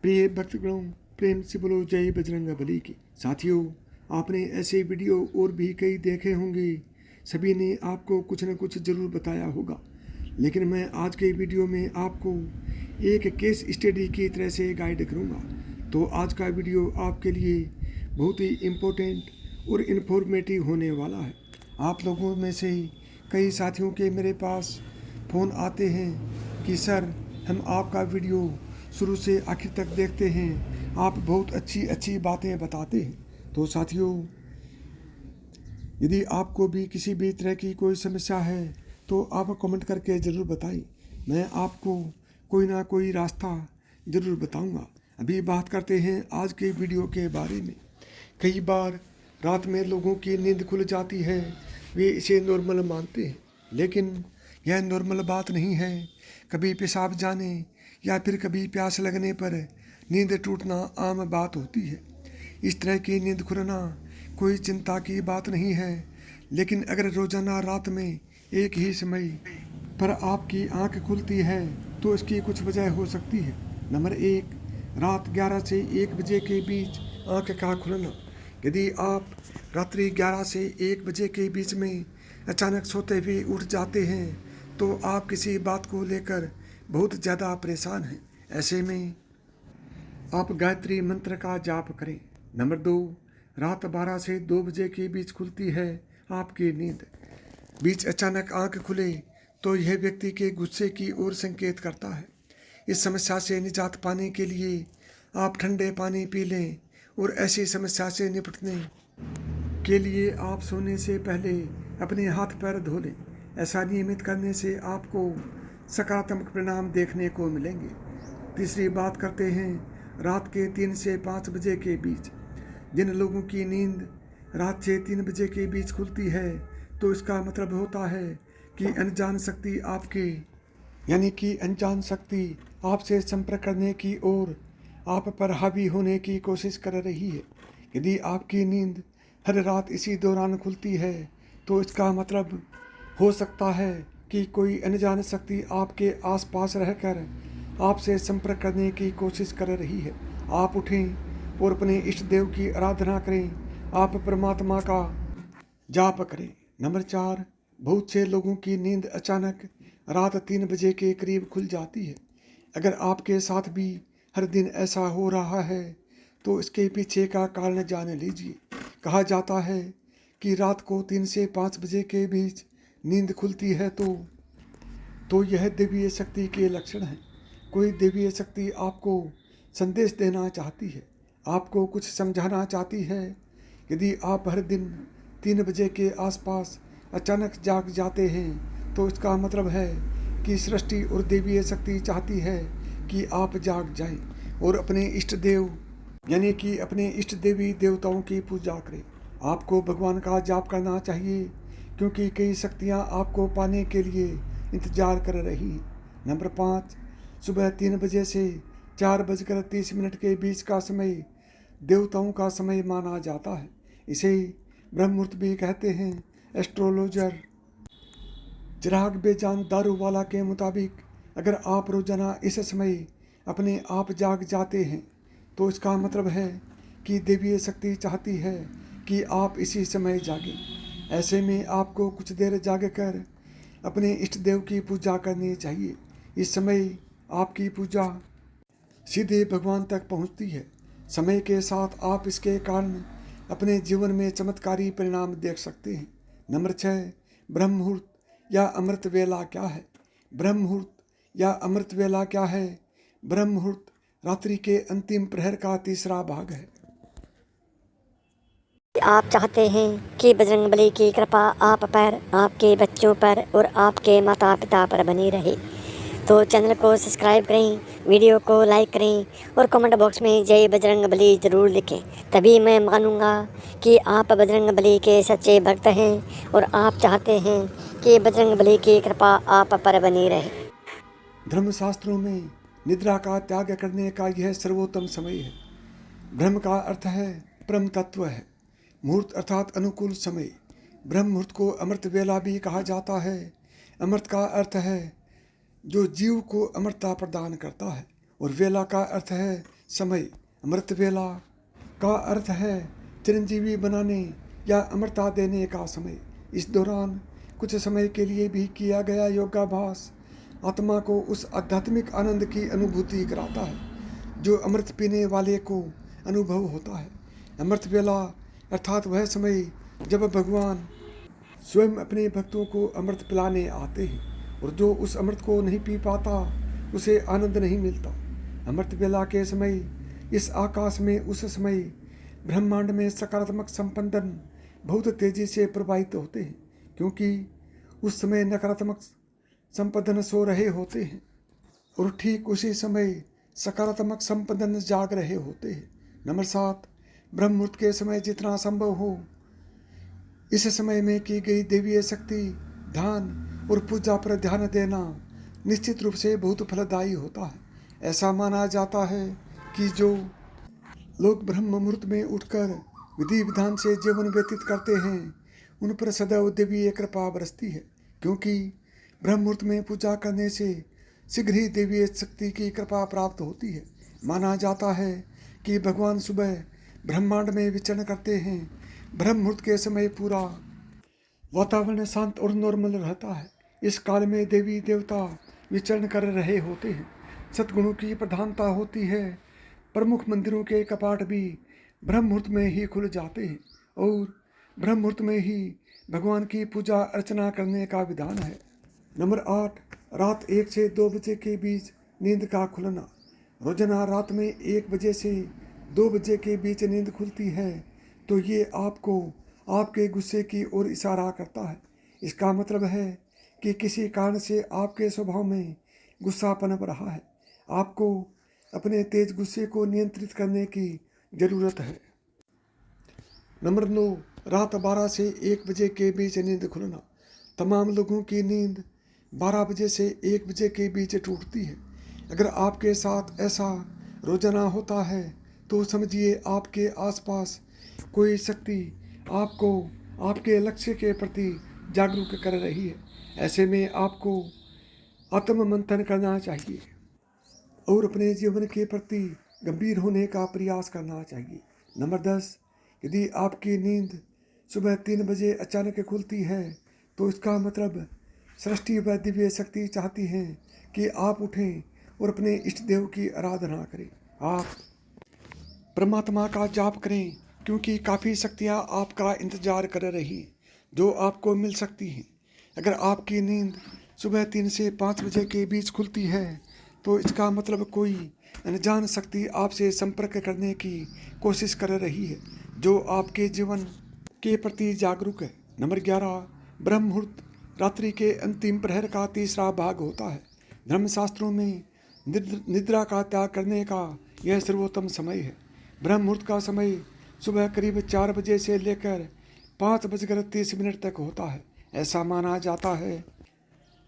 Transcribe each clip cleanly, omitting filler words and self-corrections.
प्रिय भक्तगणों, प्रेम से बोलो जय बजरंग बली की। साथियों, आपने ऐसे वीडियो और भी कई देखे होंगे, सभी ने आपको कुछ न कुछ ज़रूर बताया होगा, लेकिन मैं आज के वीडियो में आपको एक केस स्टडी की तरह से गाइड करूंगा। तो आज का वीडियो आपके लिए बहुत ही इम्पोर्टेंट और इन्फॉर्मेटिव होने वाला है। आप लोगों में से कई साथियों के मेरे पास फ़ोन आते हैं कि सर, हम आपका वीडियो शुरू से आखिर तक देखते हैं, आप बहुत अच्छी अच्छी बातें बताते हैं। तो साथियों, यदि आपको भी किसी भी तरह की कोई समस्या है तो आप कमेंट करके ज़रूर बताएं। मैं आपको कोई ना कोई रास्ता ज़रूर बताऊंगा। अभी बात करते हैं आज के वीडियो के बारे में। कई बार रात में लोगों की नींद खुल जाती है, वे इसे नॉर्मल मानते हैं, लेकिन यह नॉर्मल बात नहीं है। कभी पेशाब जाने या फिर कभी प्यास लगने पर नींद टूटना आम बात होती है। इस तरह की नींद खुलना कोई चिंता की बात नहीं है, लेकिन अगर रोजाना रात में एक ही समय पर आपकी आंख खुलती है तो इसकी कुछ वजह हो सकती है। नंबर 1, रात 11 से 1 बजे के बीच आंख का खुलना। यदि आप रात्रि 11 से 1 बजे के बीच में अचानक सोते हुए उठ जाते हैं तो आप किसी बात को लेकर बहुत ज़्यादा परेशान हैं। ऐसे में आप गायत्री मंत्र का जाप करें। नंबर 2, रात 12 से 2 बजे के बीच खुलती है आपकी नींद। बीच अचानक आंख खुले तो यह व्यक्ति के गुस्से की ओर संकेत करता है। इस समस्या से निजात पाने के लिए आप ठंडे पानी पी लें और ऐसी समस्या से निपटने के लिए आप सोने से पहले अपने हाथ पैर धो लें। ऐसा नियमित करने से आपको सकारात्मक परिणाम देखने को मिलेंगे। तीसरी बात करते हैं रात के 3 से 5 बजे के बीच। जिन लोगों की नींद रात से 3 बजे के बीच खुलती है तो इसका मतलब होता है कि अनजान शक्ति आपसे संपर्क करने की और आप पर हावी होने की कोशिश कर रही है। यदि आपकी नींद हर रात इसी दौरान खुलती है तो इसका मतलब हो सकता है कि कोई अनजान शक्ति आपके आसपास रहकर आपसे संपर्क करने की कोशिश कर रही है। आप उठें और अपने इष्ट देव की आराधना करें, आप परमात्मा का जाप करें। नंबर 4, बहुत से लोगों की नींद अचानक रात 3 बजे के करीब खुल जाती है। अगर आपके साथ भी हर दिन ऐसा हो रहा है तो इसके पीछे का कारण जान लीजिए। कहा जाता है कि रात को 3 से 5 बजे के बीच नींद खुलती है तो यह देवीय शक्ति के लक्षण हैं। कोई देवीय शक्ति आपको संदेश देना चाहती है, आपको कुछ समझाना चाहती है। यदि आप हर दिन 3 बजे के आसपास अचानक जाग जाते हैं तो इसका मतलब है कि सृष्टि और देवीय शक्ति चाहती है कि आप जाग जाएं और अपने इष्ट देव यानी कि अपने इष्ट देवी देवताओं की पूजा करें। आपको भगवान का जाप करना चाहिए क्योंकि कई शक्तियां आपको पाने के लिए इंतजार कर रही हैं। नंबर 5, सुबह 3 बजे से 4:30 के बीच का समय देवताओं का समय माना जाता है। इसे ब्रह्म मुहूर्त भी कहते हैं। एस्ट्रोलॉजर चिराग बेजान दारूवाला के मुताबिक अगर आप रोजाना इस समय अपने आप जाग जाते हैं तो इसका मतलब है कि देवीय शक्ति चाहती है कि आप इसी समय जागें। ऐसे में आपको कुछ देर जाग कर अपने इष्ट देव की पूजा करनी चाहिए। इस समय आपकी पूजा सीधे भगवान तक पहुंचती है। समय के साथ आप इसके कारण अपने जीवन में चमत्कारी परिणाम देख सकते हैं। नंबर 6, ब्रह्म मुहूर्त या अमृत वेला क्या है? ब्रह्म मुहूर्त या अमृत वेला क्या है? ब्रह्म मुहूर्त रात्रि के अंतिम प्रहर का तीसरा भाग है। आप चाहते हैं कि बजरंगबली की कृपा आप पर, आपके बच्चों पर और आपके माता पिता पर बनी रहे तो चैनल को सब्सक्राइब करें, वीडियो को लाइक करें और कमेंट बॉक्स में जय बजरंगबली ज़रूर लिखें। तभी मैं मानूंगा कि आप बजरंगबली के सच्चे भक्त हैं और आप चाहते हैं कि बजरंगबली की कृपा आप पर बनी रहे। धर्मशास्त्रों में निद्रा का त्याग करने का यह सर्वोत्तम समय है। ब्रह्म का अर्थ है परम तत्व है। मुहूर्त अर्थात अनुकूल समय। ब्रह्म मुहूर्त को अमृत वेला भी कहा जाता है। अमृत का अर्थ है जो जीव को अमरता प्रदान करता है और वेला का अर्थ है समय। अमृत वेला का अर्थ है चिरंजीवी बनाने या अमरता देने का समय। इस दौरान कुछ समय के लिए भी किया गया योगाभ्यास आत्मा को उस आध्यात्मिक आनंद की अनुभूति कराता है जो अमृत पीने वाले को अनुभव होता है। अमृत वेला अर्थात वह समय जब भगवान स्वयं अपने भक्तों को अमृत पिलाने आते हैं और जो उस अमृत को नहीं पी पाता उसे आनंद नहीं मिलता। अमृत वेला के समय इस आकाश में उस समय ब्रह्मांड में सकारात्मक संपंदन बहुत तेजी से प्रवाहित होते हैं क्योंकि उस समय नकारात्मक संपंदन सो रहे होते हैं और ठीक उसी समय सकारात्मक संपंदन जाग रहे होते हैं। नंबर 7, ब्रह्म मुहूर्त के समय जितना संभव हो इस समय में की गई देवीय शक्ति ध्यान और पूजा पर ध्यान देना निश्चित रूप से बहुत फलदायी होता है। ऐसा माना जाता है कि जो लोग ब्रह्म मुहूर्त में उठकर विधि विधान से जीवन व्यतीत करते हैं उन पर सदैव देवीय कृपा बरसती है क्योंकि ब्रह्म मुहूर्त में पूजा करने से शीघ्र ही देवीय शक्ति की कृपा प्राप्त होती है। माना जाता है कि भगवान सुबह ब्रह्मांड में विचरण करते हैं। ब्रह्म मुहूर्त के समय पूरा वातावरण शांत और नॉर्मल रहता है। इस काल में देवी देवता विचरण कर रहे होते हैं। सद्गुणों की प्रधानता होती है। प्रमुख मंदिरों के कपाट भी ब्रह्म मुहूर्त में ही खुल जाते हैं और ब्रह्म मुहूर्त में ही भगवान की पूजा अर्चना करने का विधान है। नंबर 8, रात 1 से 2 बजे के बीच नींद का खुलना। रोजाना रात में 1 बजे से 2 बजे के बीच नींद खुलती है तो ये आपको आपके गुस्से की ओर इशारा करता है। इसका मतलब है कि किसी कारण से आपके स्वभाव में गुस्सा पनप रहा है। आपको अपने तेज गुस्से को नियंत्रित करने की ज़रूरत है। नंबर 9, रात 12 से 1 बजे के बीच नींद खुलना। तमाम लोगों की नींद 12 बजे से 1 बजे के बीच टूटती है। अगर आपके साथ ऐसा रोजाना होता है तो समझिए आपके आसपास कोई शक्ति आपको आपके लक्ष्य के प्रति जागरूक कर रही है। ऐसे में आपको आत्म मंथन करना चाहिए और अपने जीवन के प्रति गंभीर होने का प्रयास करना चाहिए। नंबर 10, यदि आपकी नींद सुबह 3 बजे अचानक खुलती है तो इसका मतलब सृष्टि व दिव्य शक्ति चाहती है कि आप उठें और अपने इष्ट देव की आराधना करें। आप परमात्मा का जाप करें क्योंकि काफ़ी शक्तियाँ आपका इंतजार कर रही हैं जो आपको मिल सकती हैं। अगर आपकी नींद सुबह 3 से 5 बजे के बीच खुलती है तो इसका मतलब कोई अनजान शक्ति आपसे संपर्क करने की कोशिश कर रही है जो आपके जीवन के प्रति जागरूक है। नंबर 11, ब्रह्म मुहूर्त रात्रि के अंतिम प्रहर का तीसरा भाग होता है। धर्मशास्त्रों में निद्रा का त्याग करने का यह सर्वोत्तम समय है। ब्रह्म मुहूर्त का समय सुबह करीब 4 बजे से लेकर 5:30 तक होता है। ऐसा माना जाता है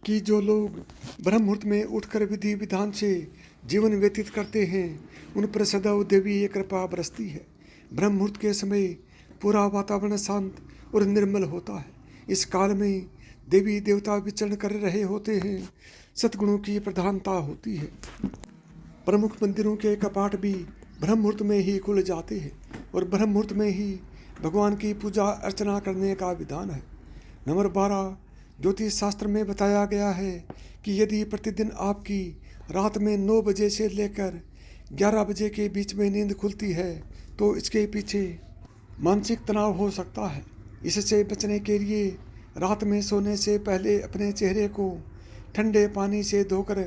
कि जो लोग ब्रह्म मुहूर्त में उठकर विधि विधान से जीवन व्यतीत करते हैं उन पर सदैव देवी कृपा बरसती है। ब्रह्म मुहूर्त के समय पूरा वातावरण शांत और निर्मल होता है। इस काल में देवी देवता विचरण कर रहे होते हैं। सद्गुणों की प्रधानता होती है। प्रमुख मंदिरों के कपाट भी ब्रह्म मुहूर्त में ही खुल जाते हैं और ब्रह्म मुहूर्त में ही भगवान की पूजा अर्चना करने का विधान है। नंबर 12, ज्योतिष शास्त्र में बताया गया है कि यदि प्रतिदिन आपकी रात में 9 बजे से लेकर 11 बजे के बीच में नींद खुलती है तो इसके पीछे मानसिक तनाव हो सकता है। इससे बचने के लिए रात में सोने से पहले अपने चेहरे को ठंडे पानी से धोकर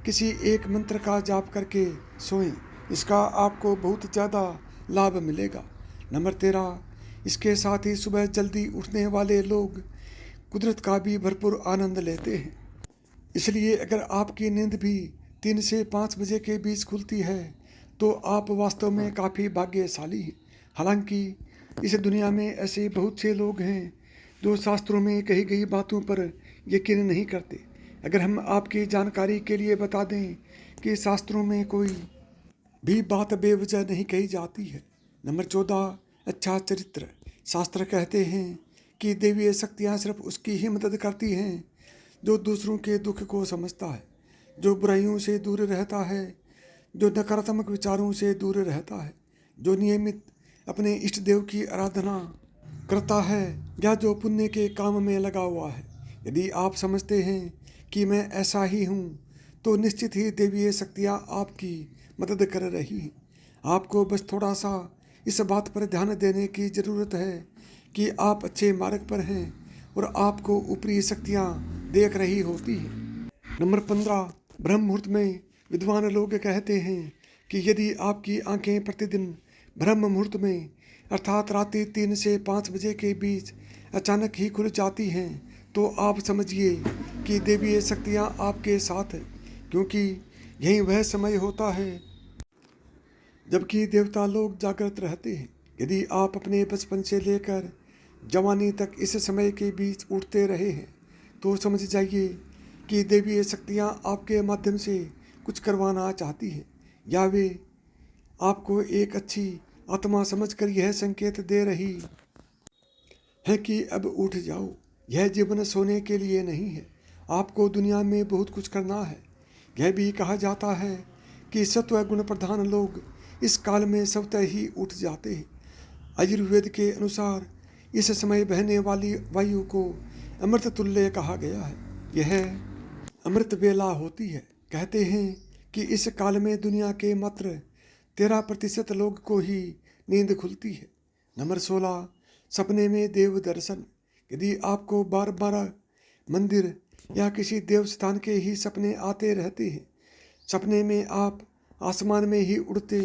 किसी एक मंत्र का जाप करके सोएं। इसका आपको बहुत ज़्यादा लाभ मिलेगा। नंबर 13, इसके साथ ही सुबह जल्दी उठने वाले लोग कुदरत का भी भरपूर आनंद लेते हैं। इसलिए अगर आपकी नींद भी 3 से 5 बजे के बीच खुलती है तो आप वास्तव में काफ़ी भाग्यशाली हैं। हालांकि इस दुनिया में ऐसे बहुत से लोग हैं जो शास्त्रों में कही गई बातों पर यकीन नहीं करते। अगर हम आपकी जानकारी के लिए बता दें कि शास्त्रों में कोई भी बात बेवजह नहीं कही जाती है। नंबर 14, अच्छा चरित्र। शास्त्र कहते हैं कि देवीय शक्तियाँ सिर्फ उसकी ही मदद करती हैं जो दूसरों के दुख को समझता है, जो बुराइयों से दूर रहता है, जो नकारात्मक विचारों से दूर रहता है, जो नियमित अपने इष्ट देव की आराधना करता है या जो पुण्य के काम में लगा हुआ है। यदि आप समझते हैं कि मैं ऐसा ही हूँ, तो निश्चित ही देवीय शक्तियाँ आपकी मदद कर रही हैं। आपको बस थोड़ा सा इस बात पर ध्यान देने की ज़रूरत है कि आप अच्छे मार्ग पर हैं और आपको ऊपरी शक्तियाँ देख रही होती हैं। नंबर 15, ब्रह्म मुहूर्त में विद्वान लोग कहते हैं कि यदि आपकी आंखें प्रतिदिन ब्रह्म मुहूर्त में अर्थात रात्रि 3 से 5 बजे के बीच अचानक ही खुल जाती हैं, तो आप समझिए कि देवीय शक्तियाँ आपके साथ हैं, क्योंकि यही वह समय होता है जबकि देवता लोग जागृत रहते हैं। यदि आप अपने बचपन से लेकर जवानी तक इस समय के बीच उठते रहे हैं, तो समझ जाइए कि देवीय शक्तियाँ आपके माध्यम से कुछ करवाना चाहती हैं, या वे आपको एक अच्छी आत्मा समझकर यह संकेत दे रही है कि अब उठ जाओ। यह जीवन सोने के लिए नहीं है, आपको दुनिया में बहुत कुछ करना है। यह भी कहा जाता है कि सत्व गुण प्रधान लोग इस काल में स्वतः ही उठ जाते हैं। आयुर्वेद के अनुसार इस समय बहने वाली वायु को अमृत तुल्य कहा गया है। यह अमृत बेला होती है। कहते हैं कि इस काल में दुनिया के मात्र 13% लोग को ही नींद खुलती है। नंबर 16, सपने में देव दर्शन। यदि आपको बार बार मंदिर या किसी देव स्थान के ही सपने आते रहते हैं, सपने में आप आसमान में ही उड़ते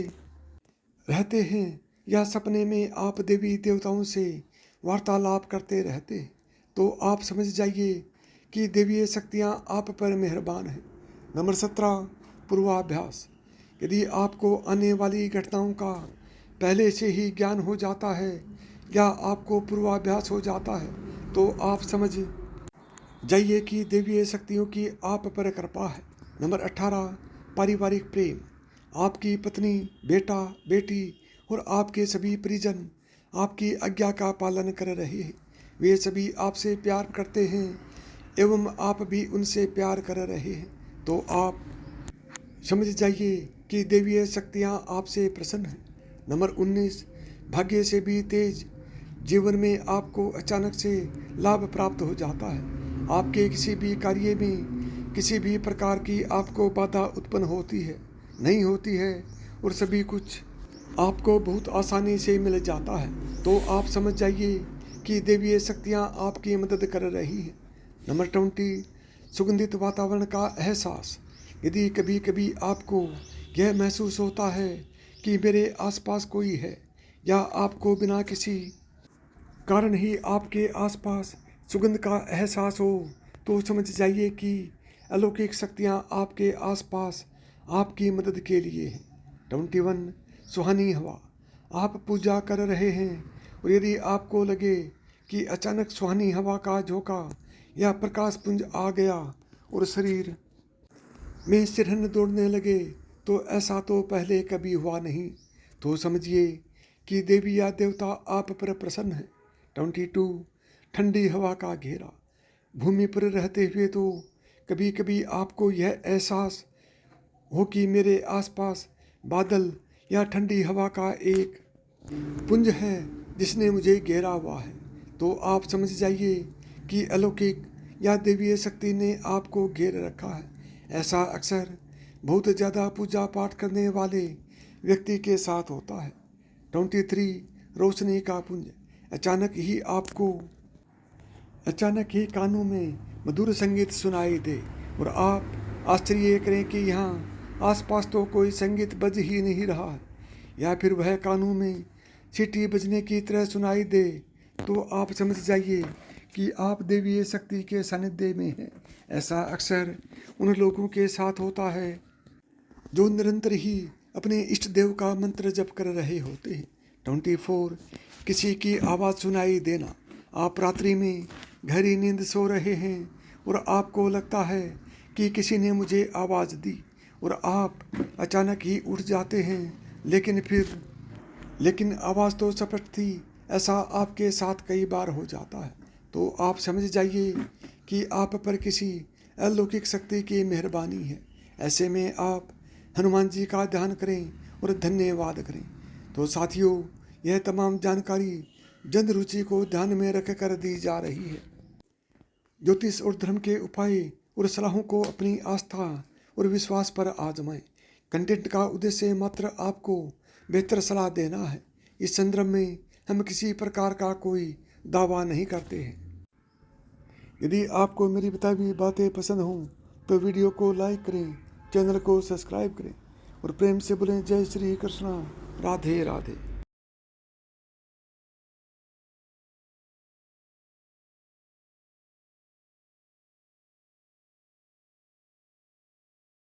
रहते हैं, या सपने में आप देवी देवताओं से वार्तालाप करते रहते हैं, तो आप समझ जाइए कि देवीय शक्तियाँ आप पर मेहरबान हैं। नंबर 17, पूर्वाभ्यास। यदि आपको आने वाली घटनाओं का पहले से ही ज्ञान हो जाता है या आपको पूर्वाभ्यास हो जाता है, तो आप समझ जाइए कि देवीय शक्तियों की आप पर कृपा है। नंबर 18, पारिवारिक प्रेम। आपकी पत्नी, बेटा, बेटी और आपके सभी परिजन आपकी आज्ञा का पालन कर रहे हैं। वे सभी आपसे प्यार करते हैं एवं आप भी उनसे प्यार कर रहे हैं, तो आप समझ जाइए कि देवीय शक्तियाँ आपसे प्रसन्न हैं। नंबर 19, भाग्य से भी तेज। जीवन में आपको अचानक से लाभ प्राप्त हो जाता है। आपके किसी भी कार्य में किसी भी प्रकार की आपको बाधा उत्पन्न होती है नहीं होती है और सभी कुछ आपको बहुत आसानी से मिल जाता है, तो आप समझ जाइए कि देवीय शक्तियाँ आपकी मदद कर रही हैं। नंबर 20, सुगंधित वातावरण का एहसास। यदि कभी कभी आपको यह महसूस होता है कि मेरे आसपास कोई है, या आपको बिना किसी कारण ही आपके आसपास सुगंध का एहसास हो, तो समझ जाइए कि अलौकिक शक्तियाँ आपके आसपास आपकी मदद के लिए हैं। 21, सुहानी हवा। आप पूजा कर रहे हैं और यदि आपको लगे कि अचानक सुहानी हवा का झोंका या प्रकाश पुंज आ गया और शरीर में सिरहन दौड़ने लगे, तो ऐसा तो पहले कभी हुआ नहीं, तो समझिए कि देवी या देवता आप पर प्रसन्न है। 22, ठंडी हवा का घेरा। भूमि पर रहते हुए तो कभी कभी आपको यह एहसास हो कि मेरे आसपास बादल या ठंडी हवा का एक पुंज है जिसने मुझे घेरा हुआ है, तो आप समझ जाइए कि अलौकिक या देवीय शक्ति ने आपको घेर रखा है। ऐसा अक्सर बहुत ज़्यादा पूजा पाठ करने वाले व्यक्ति के साथ होता है। 23, रोशनी का पुंज। अचानक ही कानों में मधुर संगीत सुनाई दे और आप आश्चर्य करें कि यहाँ आसपास तो कोई संगीत बज ही नहीं रहा है, या फिर वह कानों में सीटी बजने की तरह सुनाई दे, तो आप समझ जाइए कि आप देवीय शक्ति के सानिध्य में हैं। ऐसा अक्सर उन लोगों के साथ होता है जो निरंतर ही अपने इष्ट देव का मंत्र जप कर रहे होते हैं। 24, किसी की आवाज़ सुनाई देना। आप रात्रि में गहरी नींद सो रहे हैं और आपको लगता है कि किसी ने मुझे आवाज़ दी और आप अचानक ही उठ जाते हैं, लेकिन आवाज़ तो स्पष्ट थी। ऐसा आपके साथ कई बार हो जाता है, तो आप समझ जाइए कि आप पर किसी अलौकिक शक्ति की मेहरबानी है। ऐसे में आप हनुमान जी का ध्यान करें और धन्यवाद करें। तो साथियों, यह तमाम जानकारी जन रुचि को ध्यान में रखकर दी जा रही है। ज्योतिष और धर्म के उपाय और सलाहों को अपनी आस्था और विश्वास पर आजमाएं। कंटेंट का उद्देश्य मात्र आपको बेहतर सलाह देना है। इस संदर्भ में हम किसी प्रकार का कोई दावा नहीं करते हैं। यदि आपको मेरी बताई हुई बातें पसंद हों तो वीडियो को लाइक करें, चैनल को सब्सक्राइब करें और प्रेम से बोलें जय श्री कृष्ण, राधे राधे।